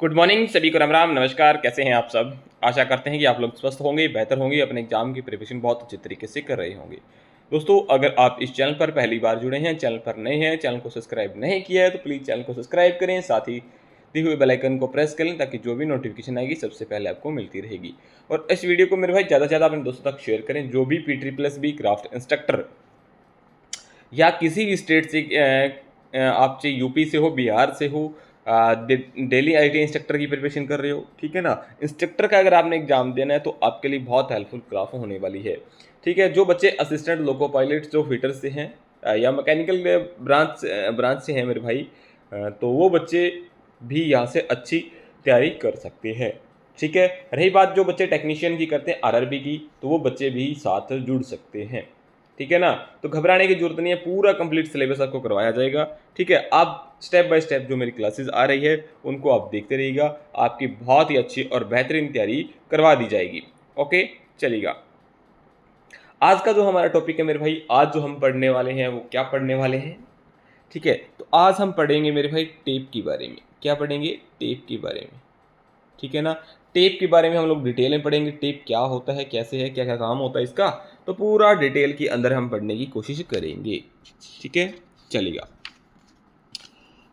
Good morning सभी को, राम राम, नमस्कार। कैसे हैं आप सब? आशा करते हैं कि आप लोग स्वस्थ होंगे, बेहतर होंगे, अपने एग्जाम की प्रिपरेशन बहुत अच्छे तरीके से कर रहे होंगे। दोस्तों, अगर आप इस चैनल पर पहली बार जुड़े हैं, चैनल पर नए हैं, चैनल को सब्सक्राइब नहीं किया है तो प्लीज़ चैनल को सब्सक्राइब करें, साथ ही दिए हुए बेल आइकन को प्रेस कर लें ताकि जो भी नोटिफिकेशन आएगी सबसे पहले आपको मिलती रहेगी। और इस वीडियो को मेरे भाई ज़्यादा से ज़्यादा अपने दोस्तों तक शेयर करें। जो भी P+B क्राफ्ट इंस्ट्रक्टर या किसी भी स्टेट से आप चाहे यूपी से हो, बिहार से हो, डेली आईटी इंस्ट्रक्टर की प्रिपरेशन कर रहे हो, ठीक है ना, इंस्ट्रक्टर का अगर आपने एग्जाम देना है तो आपके लिए बहुत हेल्पफुल क्लास होने वाली है। ठीक है, जो बच्चे असिस्टेंट लोको पायलट जो फीटर से हैं या मैकेनिकल ब्रांच से हैं मेरे भाई, तो वो बच्चे भी यहाँ से अच्छी तैयारी कर सकते हैं। ठीक है, रही बात जो बच्चे टेक्नीशियन की करते हैं आरआरबी की, तो वो बच्चे भी साथ जुड़ सकते हैं। ठीक है ना, तो घबराने की जरूरत नहीं है, पूरा कंप्लीट सिलेबस आपको करवाया जाएगा। ठीक है, आप स्टेप बाय स्टेप जो मेरी क्लासेस आ रही है उनको आप देखते रहिएगा, आपकी बहुत ही अच्छी और बेहतरीन तैयारी करवा दी जाएगी। ओके, चलिएगा। आज का जो हमारा टॉपिक है मेरे भाई, आज जो हम पढ़ने वाले हैं वो क्या पढ़ने वाले हैं? ठीक है, तो आज हम पढ़ेंगे मेरे भाई टेप के बारे में। क्या पढ़ेंगे? टेप के बारे में। ठीक है ना, टेप के बारे में हम लोग डिटेल में पढ़ेंगे। टेप क्या होता है, कैसे है, क्या क्या काम होता है इसका, तो पूरा डिटेल के अंदर हम पढ़ने की कोशिश करेंगे। ठीक है, चलिएगा।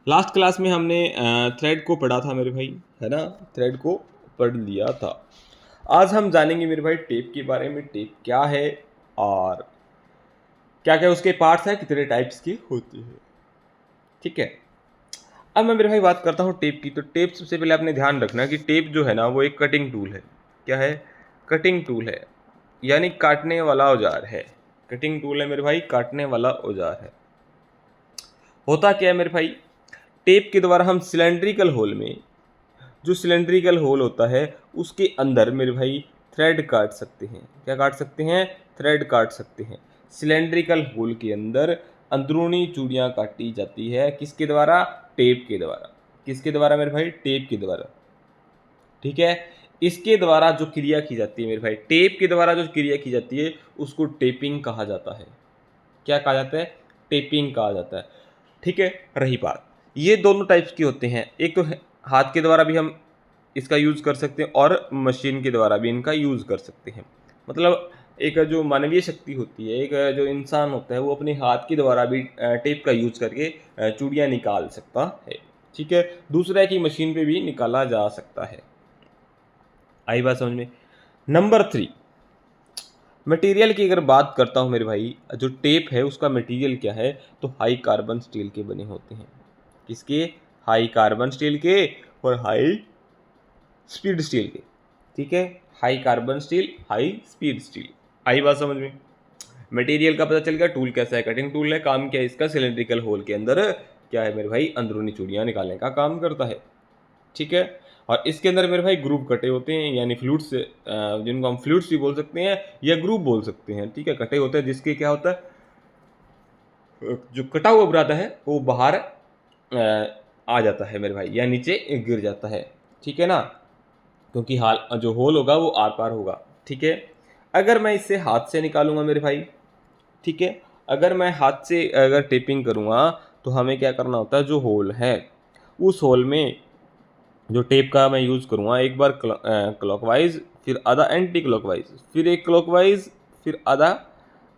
लास्ट क्लास में हमने थ्रेड को पढ़ा था मेरे भाई, है ना, थ्रेड को पढ़ लिया था। आज हम जानेंगे मेरे भाई टेप के बारे में। टेप क्या है और क्या क्या उसके पार्ट्स हैं, कितने टाइप्स की होती है। ठीक है, अब मैं मेरे भाई बात करता हूँ टेप की। तो टेप सबसे पहले आपने ध्यान रखना कि टेप जो है ना वो एक कटिंग टूल है। क्या है? कटिंग टूल है, यानी काटने वाला औजार है। कटिंग टूल है मेरे भाई, काटने वाला औजार है। होता क्या है मेरे भाई, टेप के द्वारा हम सिलेंड्रिकल होल में, जो सिलेंड्रिकल होल होता है उसके अंदर मेरे भाई थ्रेड काट सकते हैं। क्या काट सकते हैं? थ्रेड काट सकते हैं। सिलेंड्रिकल होल के अंदर अंदरूनी चूड़ियाँ काटी जाती है, किसके द्वारा? टेप के द्वारा। किसके द्वारा मेरे भाई? टेप के द्वारा। ठीक है, इसके द्वारा जो क्रिया की जाती है मेरे भाई, टेप के द्वारा जो क्रिया की जाती है उसको टेपिंग कहा जाता है। क्या कहा जाता है? टेपिंग कहा जाता है। ठीक है, रही बात, ये दोनों टाइप्स के होते हैं। एक तो हाथ के द्वारा भी हम इसका यूज़ कर सकते हैं और मशीन के द्वारा भी इनका यूज़ कर सकते हैं। मतलब एक जो मानवीय शक्ति होती है, एक जो इंसान होता है, वो अपने हाथ के द्वारा भी टेप का यूज़ करके चूड़ियाँ निकाल सकता है। ठीक है, दूसरा है कि मशीन पे भी निकाला जा सकता है। आई बात समझ में? नंबर 3, मटेरियल की अगर बात करता हूँ मेरे भाई, जो टेप है उसका मटेरियल क्या है, तो हाई कार्बन स्टील के बने होते हैं। किसके? हाई कार्बन स्टील के और हाई स्पीड स्टील के। ठीक है, high carbon steel, high speed steel. आई बात समझ में? मटेरियल का पता चल गया। टूल कैसा है? कटिंग टूल है। काम क्या है इसका? सिलेंड्रिकल होल के अंदर क्या है मेरे भाई? अंदरूनी चूड़ियाँ निकालने का काम करता है। ठीक है, और इसके अंदर मेरे भाई ग्रुप कटे होते हैं, यानी फ्लूइड्स, जिनको हम फ्लूइड्स भी बोल सकते हैं या ग्रुप बोल सकते हैं। ठीक है, कटे होते हैं, जिसके क्या होता है, जो कटा हुआ बुरादा है वो बाहर आ जाता है मेरे भाई, या नीचे गिर जाता है। ठीक है ना, क्योंकि हाल जो होल होगा वो आर पार होगा। ठीक है, अगर मैं इसे हाथ से निकालूंगा मेरे भाई, ठीक है, अगर मैं हाथ से अगर टेपिंग करूँगा तो हमें क्या करना होता है, जो होल है उस होल में जो टेप का मैं यूज़ करूँगा, एक बार क्लॉकवाइज, फिर आधा एंटी क्लॉकवाइज, फिर एक क्लॉकवाइज, फिर आधा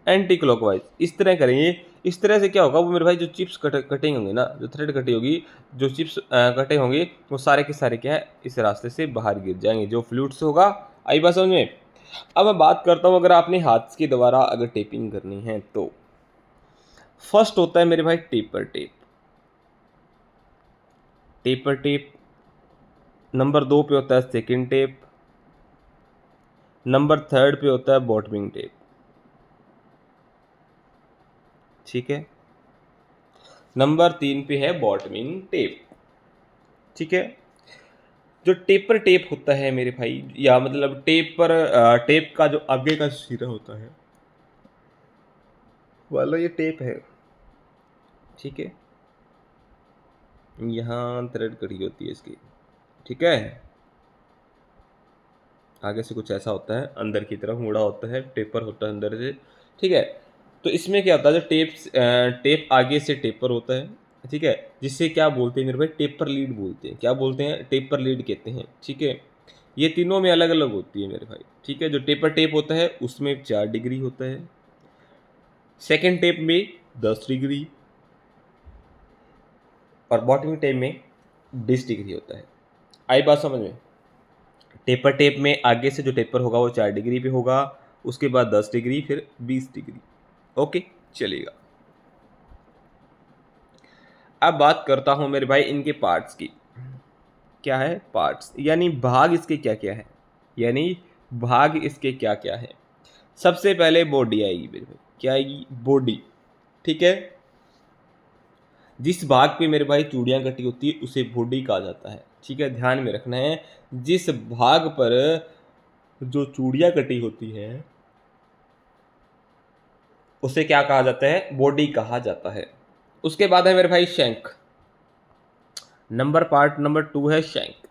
एंटी क्लॉकवाइज, इस तरह करेंगे। इस तरह से क्या होगा, वो मेरे भाई जो चिप्स कटिंग होंगे ना, जो थ्रेड कटी होगी, जो चिप्स कटे होंगे, वो सारे के सारे क्या है, इस रास्ते से बाहर गिर जाएंगे, जो फ्लूइड से होगा। आई बात समझ में? अब मैं बात करता हूँ, अगर आपने हाथ के द्वारा अगर टेपिंग करनी है तो फर्स्ट होता है मेरे भाई taper tape. Taper tape. Number 2 पे होता है सेकेंड टेप। नंबर 3 पे होता है बॉटमिंग टेप। ठीक है, नंबर 3 पे है बॉटमिंग टेप। ठीक है, जो टेपर टेप होता है मेरे भाई, या मतलब टेप का जो आगे का सिरा होता है वाला ये टेप है। ठीक है, यहाँ थ्रेड कटी होती है इसकी। ठीक है, आगे से कुछ ऐसा होता है, अंदर की तरफ मुड़ा होता है, टेपर होता है अंदर से। ठीक है, तो इसमें क्या होता है, जो टेप आगे से टेपर होता है, ठीक है, जिससे क्या बोलते हैं मेरे भाई, टेपर लीड बोलते हैं। क्या बोलते हैं? टेपर लीड कहते हैं। ठीक है, ये तीनों में अलग अलग होती है मेरे भाई। ठीक है, जो टेपर टेप होता है उसमें 4 डिग्री होता है, सेकेंड टेप में 10 डिग्री, और बॉटम टेप में 20 डिग्री होता है। आई बात समझ में? टेपर टेप में आगे से जो टेपर होगा वो 4 डिग्री पे होगा, उसके बाद 10 डिग्री, फिर 20 डिग्री। ओके, चलेगा। अब बात करता हूं मेरे भाई इनके पार्ट्स की। क्या है? पार्ट्स, यानी भाग इसके क्या क्या है, यानी भाग इसके क्या क्या है। सबसे पहले बॉडी आएगी मेरे भाई। क्या आएगी? बॉडी। ठीक है, जिस भाग पे मेरे भाई चूड़ियां कटी होती है उसे बॉडी कहा जाता है। ठीक है, ध्यान में रखना है, जिस भाग पर जो चूड़ियां कटी होती है उसे क्या कहा जाता है? बॉडी कहा जाता है। उसके बाद है मेरे भाई शैंक। पार्ट नंबर 2 है शैंक।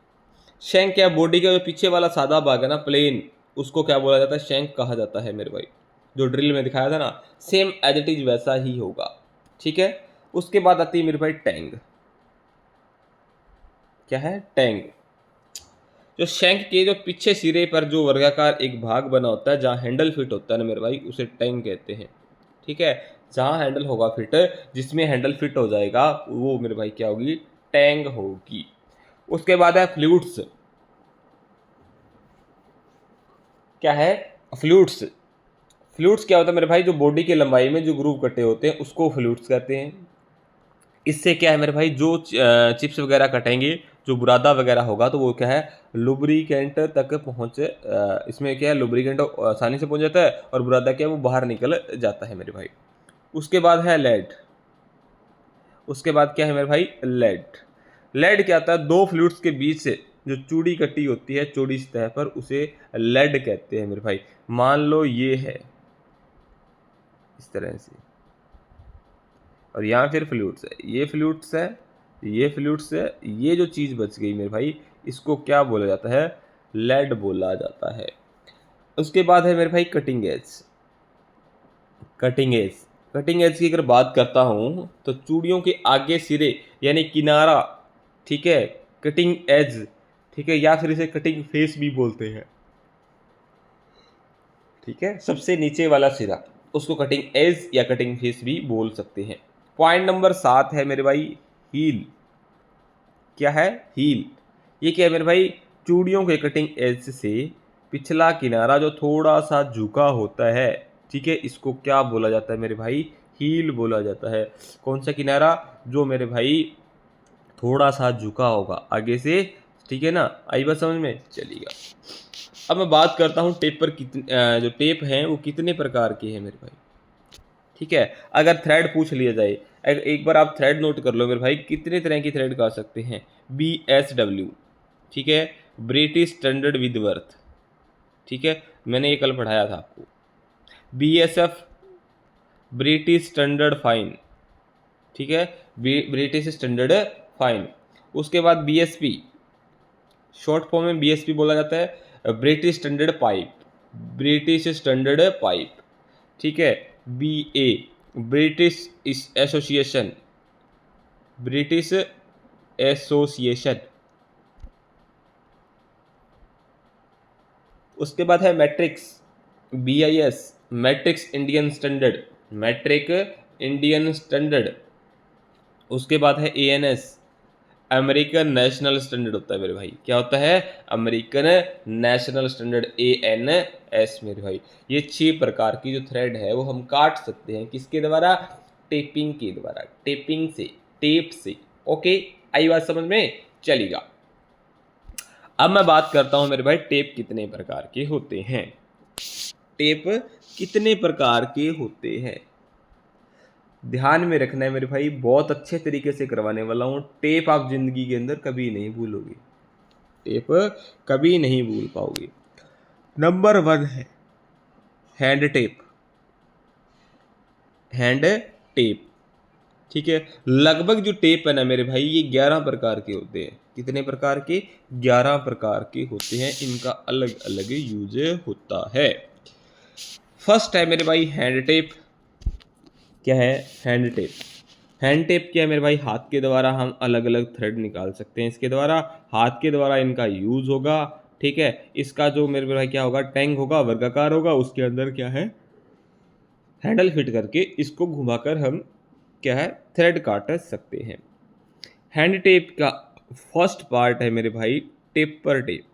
शैंक क्या? बॉडी का जो पीछे वाला सादा भाग है ना, प्लेन, उसको क्या बोला जाता है? शैंक कहा जाता है मेरे भाई। जो ड्रिल में दिखाया था ना, सेम एज इट इज वैसा ही होगा। ठीक है, उसके बाद आती है मेरे भाई टैंग। क्या है? टैंग। जो शैंक के जो पीछे सिरे पर जो वर्गाकार एक भाग बना होता है, जहाँ हैंडल फिट होता है ना मेरे भाई, उसे टैंग कहते हैं। ठीक है, जहाँ हैंडल होगा फिट, जिसमें हैंडल फिट हो जाएगा वो मेरे भाई क्या होगी? टैंग होगी। उसके बाद है फ्लूट्स। क्या है? फ्लूट्स। फ्लूट्स क्या होता है मेरे भाई? जो बॉडी की लंबाई में जो ग्रूव कटे होते हैं उसको फ्लूट्स कहते हैं। इससे क्या है मेरे भाई, जो चिप्स वगैरह कटेंगे, जो बुरादा वगैरह होगा, तो वो क्या है? लुब्रिकेंट तक पहुँच, इसमें क्या है, लुब्रिकेंट आसानी से पहुँच जाता है, और बुरादा क्या है, वो बाहर निकल जाता है मेरे भाई। उसके बाद है लेड। उसके बाद क्या है मेरे भाई? लेड। लेड क्या होता है? दो फ्लूइड्स के बीच से जो चूड़ी कटी होती है चौड़ी सतह पर, उसे लेड कहते हैं मेरे भाई। मान लो ये है इस तरह से, और यहाँ फिर फ्लूइड्स है, ये फ्लूइड्स है, ये फ्लूइड्स है, ये जो चीज़ बच गई मेरे भाई, इसको क्या बोला जाता है? लेड बोला जाता है। उसके बाद है मेरे भाई cutting edge. Cutting edge. Cutting edge की अगर बात करता हूँ तो चूड़ियों के आगे सिरे यानी किनारा, ठीक है, कटिंग एज, ठीक है, या फिर इसे कटिंग फेस भी बोलते हैं। ठीक है, सबसे नीचे वाला सिरा, उसको कटिंग एज या कटिंग फेस भी बोल सकते हैं। पॉइंट नंबर 7 है मेरे भाई हील। क्या है? हील। ये क्या है मेरे भाई? चूड़ियों के कटिंग एज से पिछला किनारा जो थोड़ा सा झुका होता है, ठीक है, इसको क्या बोला जाता है मेरे भाई? हील बोला जाता है। कौन सा किनारा? जो मेरे भाई थोड़ा सा झुका होगा आगे से। ठीक है ना, आई बात समझ में? चलिएगा। अब मैं बात करता हूँ टेप पर कितने जो टेप हैं वो कितने प्रकार के हैं मेरे भाई। ठीक है, अगर थ्रेड पूछ लिया जाए, एक बार आप थ्रेड नोट कर लो मेरे भाई, कितने तरह की थ्रेड कर सकते हैं? BSW, ठीक है, ब्रिटिश स्टैंडर्ड विद वर्थ। ठीक है, मैंने ये कल पढ़ाया था आपको। BSF, British standard fine. ठीक है, ब्रिटिश स्टैंडर्ड फाइन। उसके बाद BSP, शॉर्ट फॉर्म में BSP बोला जाता है, British standard pipe. British standard pipe. ठीक है, BA, British association. British association. उसके बाद है matrix, BIS, matrix Indian standard. Metric Indian standard. उसके बाद है ANS, अमेरिकन नेशनल स्टैंडर्ड होता है मेरे भाई। क्या होता है? अमेरिकन नेशनल स्टैंडर्ड, ANS मेरे भाई। ये 6 प्रकार की जो थ्रेड है वो हम काट सकते हैं, किसके द्वारा? टेपिंग के द्वारा, टेपिंग से, टेप से। ओके, आई बात समझ में? चलेगा। अब मैं बात करता हूं मेरे भाई टेप कितने प्रकार के होते हैं। टेप कितने प्रकार के होते हैं, ध्यान में रखना है मेरे भाई, बहुत अच्छे तरीके से करवाने वाला हूँ। टेप आप जिंदगी के अंदर कभी नहीं भूलोगे, टेप कभी नहीं भूल पाओगे। नंबर 1 है हैंड टेप। हैंड टेप, ठीक है, लगभग जो टेप है ना मेरे भाई, ये 11 प्रकार के होते हैं। कितने प्रकार के? 11 प्रकार के होते हैं। इनका अलग अलग यूज होता है। फर्स्ट है मेरे भाई हैंड टेप। क्या है? Hand tape. हैंड टेप क्या है मेरे भाई, हाथ के द्वारा हम अलग अलग थ्रेड निकाल सकते हैं इसके द्वारा, हाथ के द्वारा इनका यूज़ होगा। ठीक है, इसका जो मेरे भाई क्या होगा, टैंक होगा, वर्गाकार होगा, उसके अंदर क्या है, हैंडल फिट करके इसको घुमाकर हम क्या है, थ्रेड काट सकते हैं। हैंड टेप का फर्स्ट पार्ट है मेरे भाई टेपर टेप।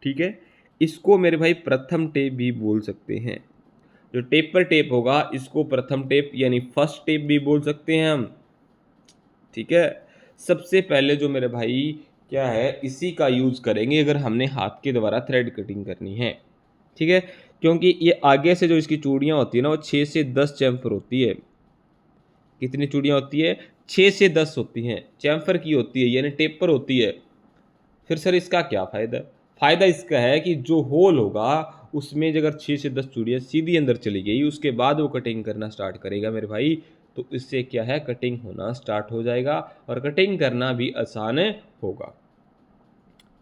ठीक है, इसको मेरे भाई प्रथम टेप भी बोल सकते हैं। जो टेपर टेप होगा इसको प्रथम टेप यानी फर्स्ट टेप भी बोल सकते हैं हम। ठीक है, सबसे पहले जो मेरे भाई क्या है, इसी का यूज़ करेंगे अगर हमने हाथ के द्वारा थ्रेड कटिंग करनी है। ठीक है, क्योंकि ये आगे से जो इसकी चूड़ियाँ होती है ना, वो 6 से 10 चैम्फर होती है। कितनी चूड़ियाँ होती है, 6 से 10 होती हैं, चैम्फर की होती है यानी टेपर होती है। फिर सर इसका क्या फ़ायदा, फ़ायदा इसका है कि जो होल होगा उसमें अगर 6 से 10 चूड़ियाँ सीधी अंदर चली गई, उसके बाद वो कटिंग करना स्टार्ट करेगा मेरे भाई, तो इससे क्या है, कटिंग होना स्टार्ट हो जाएगा और कटिंग करना भी आसान होगा।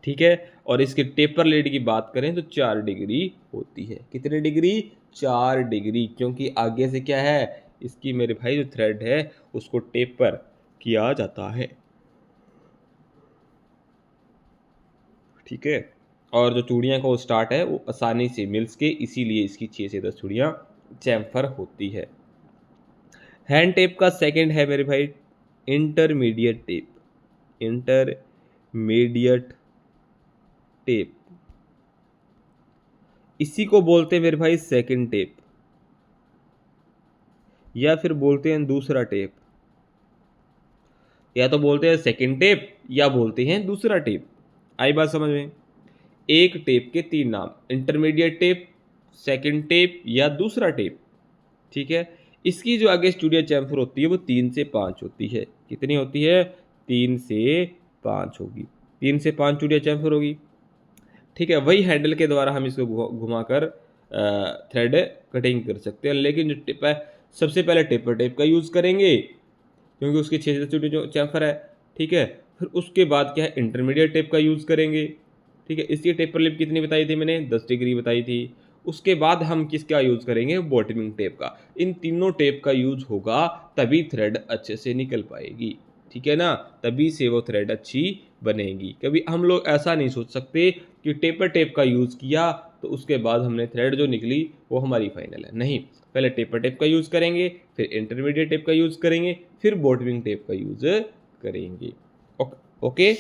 ठीक है, और इसके टेपर लेड की बात करें तो 4 डिग्री होती है। कितने डिग्री, 4 डिग्री, क्योंकि आगे से क्या है, इसकी मेरे भाई जो थ्रेड है उसको टेपर किया जाता है। ठीक है, और जो चूड़ियाँ का वो स्टार्ट है वो आसानी से मिल सके, इसीलिए इसकी 6 से 10 चूड़ियाँ चैम्फर होती है। हैंड टेप का सेकंड है मेरे भाई इंटरमीडिएट टेप। इंटरमीडिएट टेप, इसी को बोलते हैं मेरे भाई सेकंड टेप, या फिर बोलते हैं दूसरा टेप। या तो बोलते हैं सेकंड टेप या बोलते हैं दूसरा टेप। आई बात समझ में, एक टेप के 3 नाम, इंटरमीडिएट टेप, सेकंड टेप या दूसरा टेप। ठीक है, इसकी जो आगे स्टूडियो चैम्फर होती है वो 3 से 5 होती है। कितनी होती है, 3 से 5 होगी, 3 से 5 स्टूडियो चैम्फर होगी। ठीक है, वही हैंडल के द्वारा हम इसको घुमाकर थ्रेड कटिंग कर सकते हैं, लेकिन जो टिप है सबसे पहले टेपर टेप का यूज़ करेंगे क्योंकि उसकी 6 से स्टूडियो जो चैम्फर है। ठीक है, फिर उसके बाद क्या है, इंटरमीडिएट टेप का यूज़ करेंगे। ठीक है, इसकी टेपर लिप कितनी बताई थी मैंने, 10 डिग्री बताई थी। उसके बाद हम किसका यूज़ करेंगे, बॉटमिंग टेप का। इन तीनों टेप का यूज़ होगा तभी थ्रेड अच्छे से निकल पाएगी। ठीक है ना, तभी से वो थ्रेड अच्छी बनेगी। कभी हम लोग ऐसा नहीं सोच सकते कि टेपर टेप का यूज़ किया तो उसके बाद हमने थ्रेड जो निकली वो हमारी फाइनल है, नहीं। पहले टेपर टेप का यूज़ करेंगे, फिर इंटरमीडिएट टेप का यूज़ करेंगे, फिर बॉटमिंग टेप का यूज़ करेंगे। ओके,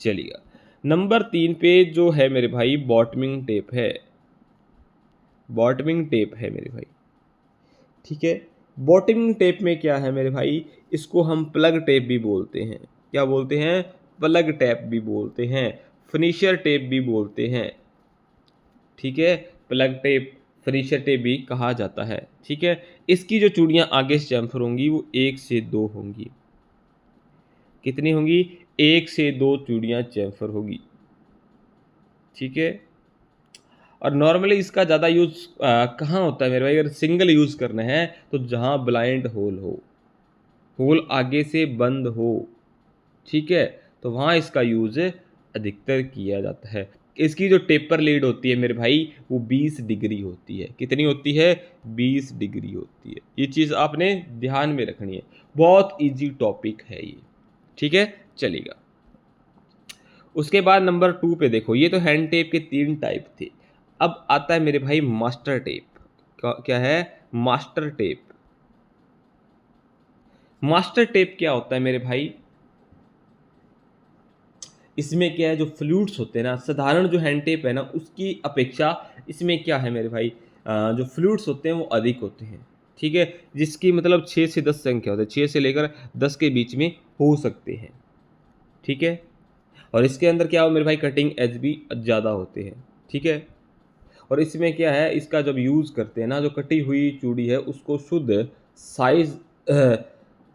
चलिएगा। नंबर 3 पे जो है मेरे भाई बॉटमिंग टेप है, बॉटमिंग टेप है मेरे भाई। ठीक है, बॉटमिंग टेप में क्या है मेरे भाई, इसको हम प्लग टेप भी बोलते हैं। क्या बोलते हैं, प्लग टेप भी बोलते हैं, फिनिशर टेप भी बोलते हैं। ठीक है, प्लग टेप, फिनिशर टेप भी कहा जाता है। ठीक है, इसकी जो चूड़ियाँ आगे से चैम्फर होंगी वो 1 से 2 होंगी। कितनी होंगी, 1 से 2 चूड़ियाँ चैम्फर होगी। ठीक है, और नॉर्मली इसका ज़्यादा यूज़ कहाँ होता है मेरे भाई, अगर सिंगल यूज़ करना है तो जहाँ ब्लाइंड होल हो, होल आगे से बंद हो। ठीक है, तो वहाँ इसका यूज़ अधिकतर किया जाता है। इसकी जो टेपर लीड होती है मेरे भाई वो 20 डिग्री होती है। कितनी होती है, 20 डिग्री होती है। ये चीज़ आपने ध्यान में रखनी है, बहुत इजी टॉपिक है ये। ठीक है, चलेगा। उसके बाद नंबर 2 पे देखो, ये तो हैंड टेप के 3 टाइप थे। अब आता है मेरे भाई मास्टर टेप। क्या है, मास्टर टेप। मास्टर टेप क्या होता है मेरे भाई, इसमें क्या है, जो फ्लूइड्स होते हैं ना, साधारण जो हैंड टेप है ना उसकी अपेक्षा इसमें क्या है मेरे भाई, जो फ्लूइड्स होते हैं वो अधिक होते हैं। ठीक है, जिसकी मतलब 6 से 10 संख्या होती है, 6 से लेकर 10 के बीच में हो सकते हैं। ठीक है, और इसके अंदर क्या हो मेरे भाई, कटिंग एज भी ज़्यादा होते हैं। ठीक है, और इसमें क्या है, इसका जब यूज़ करते हैं ना, जो कटी हुई चूड़ी है उसको शुद्ध साइज,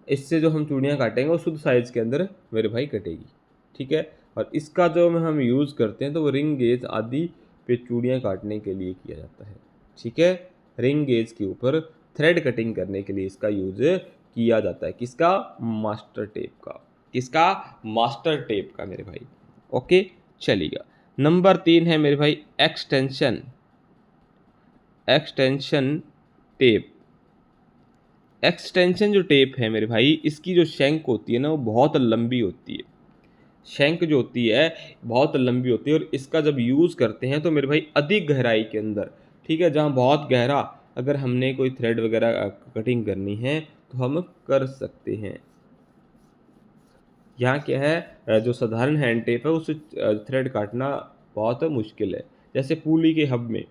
इससे जो हम चूड़ियाँ काटेंगे वो शुद्ध साइज के अंदर मेरे भाई कटेगी। ठीक है, और इसका जो हम यूज़ करते हैं तो वो रिंग गेज आदि पे चूड़ियाँ काटने के लिए किया जाता है। ठीक है, रिंग गेज के ऊपर थ्रेड कटिंग करने के लिए इसका यूज़ किया जाता है। किसका, मास्टर टेप का। किसका, मास्टर टेप का मेरे भाई। ओके, चलेगा। नंबर 3 है मेरे भाई एक्सटेंशन, एक्सटेंशन टेप। एक्सटेंशन जो टेप है मेरे भाई, इसकी जो शैंक होती है ना वो बहुत लंबी होती है। शैंक जो होती है बहुत लंबी होती है, और इसका जब यूज़ करते हैं तो मेरे भाई अधिक गहराई के अंदर, ठीक है, जहाँ बहुत गहरा अगर हमने कोई थ्रेड वगैरह कटिंग करनी है तो हम कर सकते हैं। यहाँ क्या है, जो साधारण हैंड टेप है उससे थ्रेड काटना बहुत मुश्किल है, जैसे पुली के हब में,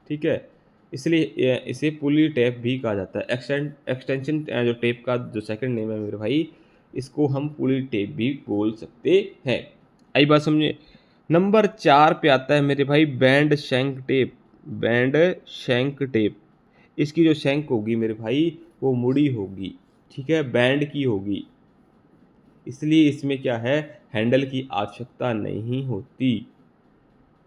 ठीक है। इसलिए इसे पुली टेप भी कहा जाता है। एक्सटेंशन जो टेप का जो सेकंड नेम है मेरे भाई, इसको हम पुली टेप भी बोल सकते हैं। आई बात समझे। नंबर 4 पे आता है मेरे भाई band shank tape. Band shank tape, इसकी जो शैंक होगी मेरे भाई वो मुड़ी होगी, ठीक है, बैंड की होगी, इसलिए इसमें क्या है, हैंडल की आवश्यकता नहीं होती,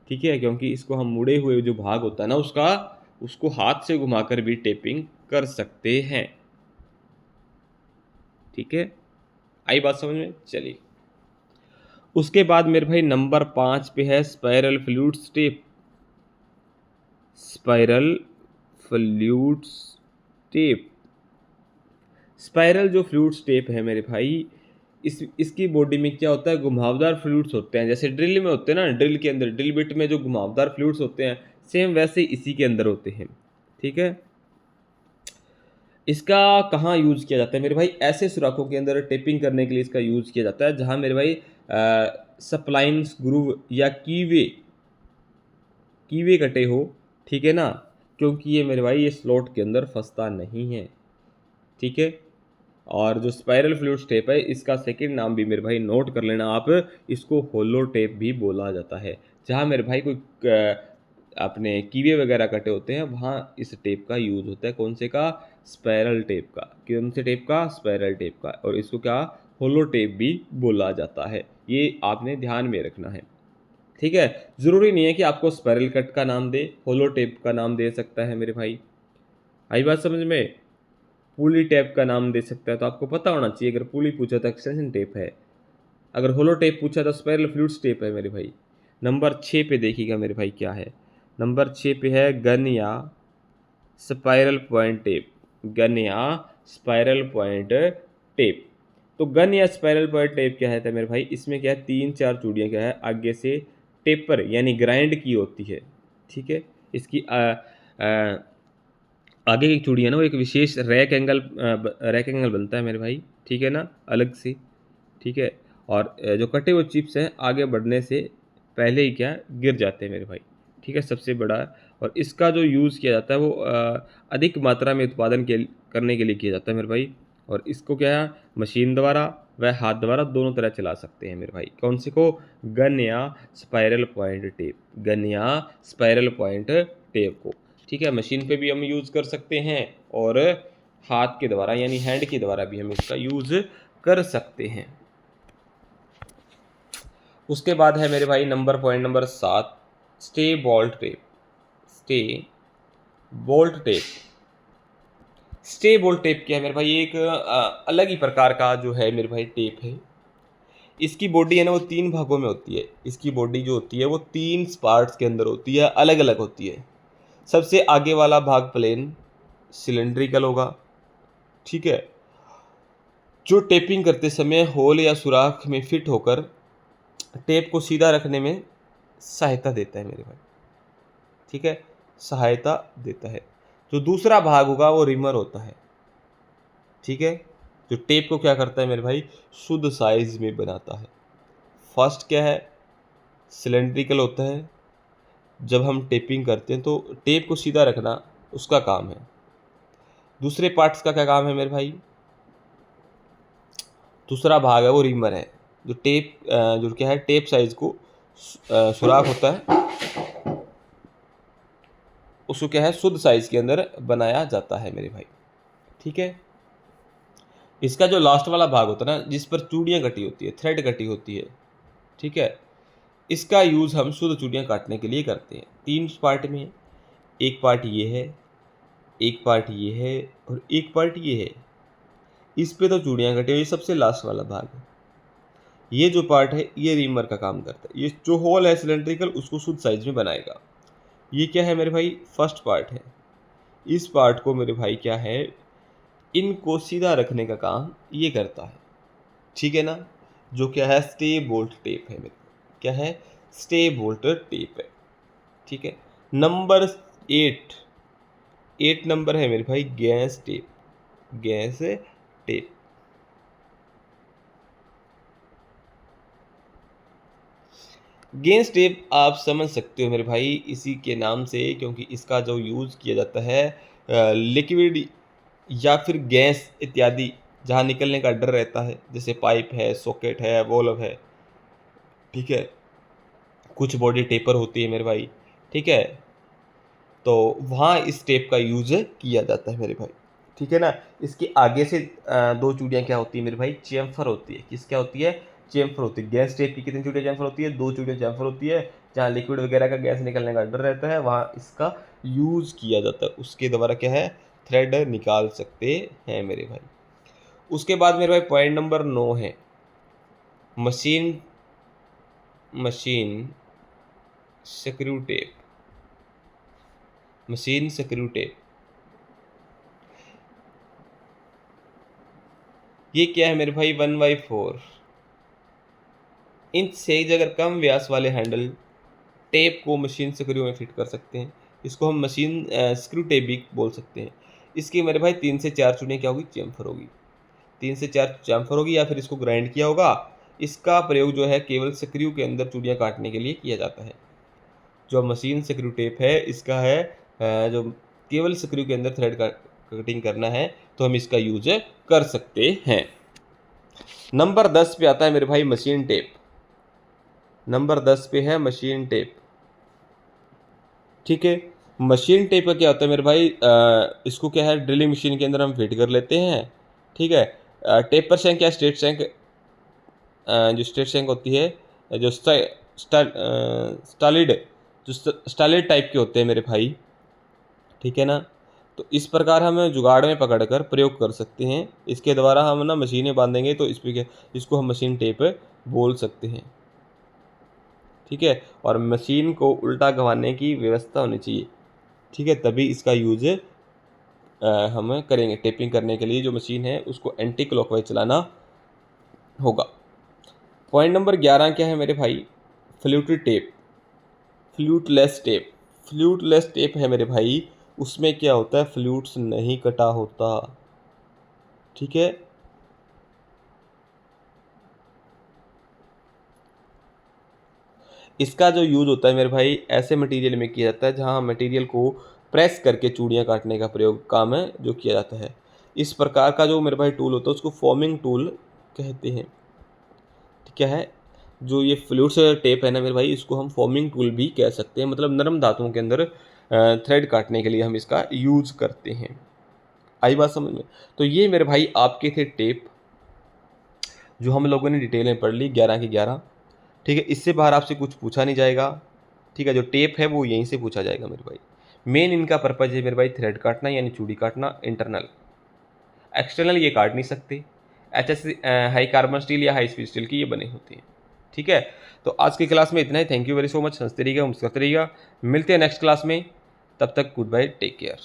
ठीक है, क्योंकि इसको हम मुड़े हुए जो भाग होता है ना उसका, उसको हाथ से घुमाकर भी टेपिंग कर सकते हैं, ठीक है। आई बात समझ में। चलिए उसके बाद मेरे भाई नंबर 5 पे है spiral fluids tape. Spiral fluids tape, spiral जो फ्लूइड्स टेप है मेरे भाई, इसकी बॉडी में क्या होता है, घुमावदार फ्लूइड्स होते हैं, जैसे ड्रिल में होते हैं ना, ड्रिल के अंदर ड्रिल बिट में जो घुमावदार फ्लूइड्स होते हैं, सेम वैसे इसी के अंदर होते हैं, ठीक है। इसका कहाँ यूज़ किया जाता है मेरे भाई, ऐसे सुराखों के अंदर टेपिंग करने के लिए इसका यूज़ किया जाता है जहाँ मेरे भाई सप्लाइंस ग्रूव या कीवे कीवे कटे हो, ठीक है ना, क्योंकि ये मेरे भाई ये स्लॉट के अंदर फंसता नहीं है, ठीक है। और जो स्पाइरल फ्लूइड टेप है इसका सेकंड नाम भी मेरे भाई नोट कर लेना आप, इसको होलो टेप भी बोला जाता है। जहाँ मेरे भाई कोई अपने कीवे वगैरह कटे होते हैं वहाँ इस टेप का यूज़ होता है। कौन से का, स्पाइरल टेप का। कौन से टेप का, स्पाइरल टेप का। और इसको क्या, होलो टेप भी बोला जाता है। ये आपने ध्यान में रखना है, ठीक है। ज़रूरी नहीं है कि आपको स्पाइरल कट का नाम दे, होलो टेप का नाम दे सकता है मेरे भाई। आई बात समझ में। पुली टेप का नाम दे सकता है, तो आपको पता होना चाहिए, अगर पुली पूछा तो एक्सटेंशन टेप है, अगर होलो टेप पूछा तो स्पाइरल फ्लूइड्स टेप है मेरे भाई। नंबर 6 पे देखिएगा मेरे भाई क्या है, नंबर 6 पे है गन या स्पाइरल पॉइंट टेप। गन या स्पाइरल पॉइंट टेप। तो गन या स्पाइरल पॉइंट टेप क्या है मेरे भाई, इसमें क्या है, 3-4 चूड़ियाँ क्या है आगे से टेपर यानी ग्राइंड की होती है, ठीक है। इसकी आगे की चूड़ी है ना वो एक विशेष रैक एंगल बनता है मेरे भाई, ठीक है ना, अलग से, ठीक है। और जो कटे हुए चिप्स हैं आगे बढ़ने से पहले ही क्या गिर जाते हैं मेरे भाई, ठीक है, सबसे बड़ा। और इसका जो यूज़ किया जाता है वो अधिक मात्रा में उत्पादन के करने के लिए किया जाता है मेरे भाई। और इसको क्या है, मशीन द्वारा व हाथ द्वारा दोनों तरह चला सकते हैं मेरे भाई। कौन से को, गन या स्पाइरल पॉइंट टेप। गन या स्पाइरल पॉइंट टेप को, ठीक है, मशीन पे भी हम यूज़ कर सकते हैं और हाथ के द्वारा यानी हैंड के द्वारा भी हम इसका यूज़ कर सकते हैं। उसके बाद है मेरे भाई point number 7, stay bolt tape. Stay bolt tape. Stay bolt tape क्या है मेरे भाई, एक अलग ही प्रकार का जो है मेरे भाई टेप है। इसकी बॉडी है ना वो 3 भागों में होती है। इसकी बॉडी जो होती है वो 3 पार्ट्स के अंदर होती है, अलग अलग होती है। सबसे आगे वाला भाग प्लेन सिलेंड्रिकल होगा, ठीक है, जो टेपिंग करते समय होल या सुराख में फिट होकर टेप को सीधा रखने में सहायता देता है मेरे भाई, ठीक है, सहायता देता है। जो दूसरा भाग होगा वो रिमर होता है, ठीक है, जो टेप को क्या करता है मेरे भाई, शुद्ध साइज में बनाता है। फर्स्ट क्या है, सिलेंड्रिकल होता है, जब हम टेपिंग करते हैं तो टेप को सीधा रखना उसका काम है। दूसरे पार्ट्स का क्या काम है मेरे भाई, दूसरा भाग है वो रिमर है, जो टेप जो क्या है टेप साइज को सुराख होता है उसको क्या है शुद्ध साइज के अंदर बनाया जाता है मेरे भाई, ठीक है। इसका जो लास्ट वाला भाग होता है ना जिस पर चूड़ियाँ कटी होती है, थ्रेड कटी होती है, ठीक है, इसका यूज़ हम शुद्ध चूड़ियाँ काटने के लिए करते हैं। 3 पार्ट में, एक पार्ट ये है, एक पार्ट ये है और एक पार्ट ये है। इस पे तो चूड़ियाँ कटी हुई, ये सबसे लास्ट वाला भाग है। ये जो पार्ट है ये रीमर का काम करता है। ये जो होल है सिलेंड्रिकल उसको शुद्ध साइज में बनाएगा। ये क्या है मेरे भाई, फर्स्ट पार्ट है। इस पार्ट को मेरे भाई क्या है, इनको सीधा रखने का काम ये करता है, ठीक है ना। जो क्या है, स्टे बोल्ट टेप है मेरे, क्या है, स्टे बोल्ट टेप है, ठीक है। नंबर 8, 8 नंबर है मेरे भाई gas tape, gas tape. Gas tape आप समझ सकते हो मेरे भाई इसी के नाम से, क्योंकि इसका जो यूज़ किया जाता है लिक्विड या फिर गैस इत्यादि जहाँ निकलने का डर रहता है, जैसे पाइप है, सॉकेट है, वॉल्व है, ठीक है, कुछ बॉडी टेपर होती है मेरे भाई, ठीक है, तो वहाँ इस टेप का यूज़ किया जाता है मेरे भाई, ठीक है ना। इसके आगे से दो चूड़ियाँ क्या होती है मेरे भाई, चैम्फर होती है। किस क्या होती है, चैम्फर होती है। गैस टेप की कितनी चूड़ियाँ चैम्फर होती है, दो चूड़ियाँ चैम्फर होती है। जहाँ लिक्विड वगैरह का गैस निकलने का डर रहता है वहाँ इसका यूज़ किया जाता है, उसके द्वारा क्या है, थ्रेड निकाल सकते हैं मेरे भाई। उसके बाद मेरे भाई पॉइंट नंबर 9 है machine, machine screw tape, machine screw tape. ये क्या है मेरे भाई, 1/4 इंच से अगर कम व्यास वाले हैंडल टेप को मशीन स्क्रू में फिट कर सकते हैं। इसको हम मशीन स्क्रू टेप भी बोल सकते हैं। इसकी मेरे भाई 3 से 4 चूड़ियाँ क्या होगी, चैम्फर होगी, 3 से 4 चैम्फर होगी, या फिर इसको ग्राइंड किया होगा। इसका प्रयोग जो है केवल स्क्रू के अंदर चूड़ियाँ काटने के लिए किया जाता है। जो मशीन स्क्रू टेप है इसका है जो केवल स्क्रू के अंदर थ्रेड का कटिंग करना है, तो हम इसका यूज कर सकते हैं। नंबर 10 पे आता है मेरे भाई मशीन टेप। नंबर 10 पे है मशीन टेप, ठीक है। मशीन टेप का क्या होता है मेरे भाई, इसको क्या है, ड्रिलिंग मशीन के अंदर हम फिट कर लेते हैं, ठीक है। टेपर शैंक या स्ट्रेट शैंक, जो स्ट्रेट शैंक होती है, जो स्टालिड, जो स्टालिड टाइप के होते हैं मेरे भाई, ठीक है ना। तो इस प्रकार हम जुगाड़ में पकड़कर प्रयोग कर सकते हैं। इसके द्वारा हम ना मशीनें बांधेंगे तो इस पे इसको हम मशीन टेप बोल सकते हैं, ठीक है। और मशीन को उल्टा घुमाने की व्यवस्था होनी चाहिए, ठीक है, तभी इसका यूज हम करेंगे। टेपिंग करने के लिए जो मशीन है उसको एंटी क्लॉकवाइज चलाना होगा। पॉइंट नंबर 11 क्या है मेरे भाई, फ्लूटेड टेप, फ्लूटलेस टेप। फ्लूटलेस टेप है मेरे भाई, उसमें क्या होता है, फ्लूट्स नहीं कटा होता, ठीक है। इसका जो यूज़ होता है मेरे भाई ऐसे मटेरियल में किया जाता है जहाँ मटेरियल को प्रेस करके चूड़ियाँ काटने का प्रयोग काम है जो किया जाता है। इस प्रकार का जो मेरे भाई टूल होता है उसको फॉर्मिंग टूल कहते हैं, ठीक है। जो ये फ्लूट्स टेप है ना मेरे भाई, इसको हम फॉर्मिंग टूल भी कह सकते हैं, मतलब नरम धातुओं के अंदर थ्रेड काटने के लिए हम इसका यूज़ करते हैं। आई बात समझ में। तो ये मेरे भाई आपके थे टेप, जो हम लोगों ने डिटेल में पढ़ ली 11 के 11, ठीक है। इससे बाहर आपसे कुछ पूछा नहीं जाएगा, ठीक है। जो टेप है वो यहीं से पूछा जाएगा मेरे भाई। मेन इनका पर्पज है मेरे भाई थ्रेड काटना यानी चूड़ी काटना, इंटरनल। एक्सटर्नल ये काट नहीं सकते। एच हाई कार्बन स्टील या हाई स्पीड स्टील की ये बने होते हैं, ठीक है। तो आज की क्लास में इतना ही। Thank you very so much. हंसते रहिएगा, मुस्कुराते रहिएगा। मिलते हैं नेक्स्ट क्लास में, तब तक गुड बाय, टेक केयर।